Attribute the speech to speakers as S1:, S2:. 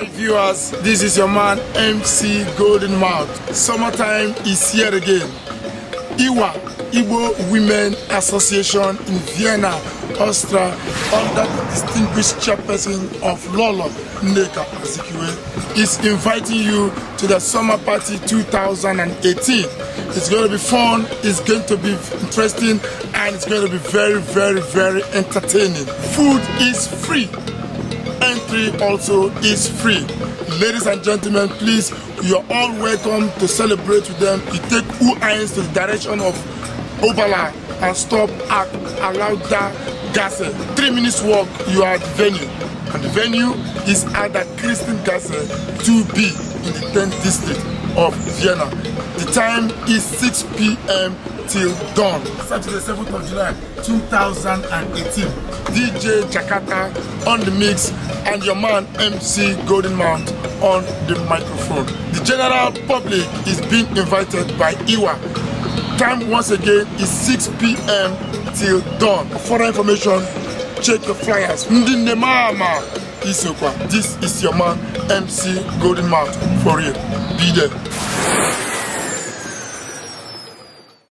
S1: Hi viewers, this is your man MC Golden Mouth. Summertime is here again. IWA, Igbo Women Association in Vienna, Austria, under the distinguished chairperson of Lolo Nneka Azikiwe, is inviting you to the Summer Party 2018. It's going to be fun, it's going to be interesting, and it's going to be very, very, very entertaining. Food is free. Entry also is free. Ladies and gentlemen, please, you're all welcome to celebrate with them. You take U-Irons to the direction of Obala and stop at Alauda Gasse. 3 minutes walk, you are at the venue. And the venue is at the Christian Gasse 2B in the 10th district of Vienna. The time is 6 p.m. till dawn. Saturday, 7th of July 2018. DJ Jakata on the mix and your man MC Golden Mouth on the microphone. The general public is being invited by IWA. Time once again is 6 p.m. till dawn. For further information, check your flyers. This is your man MC Golden Mouth. For real. Be there.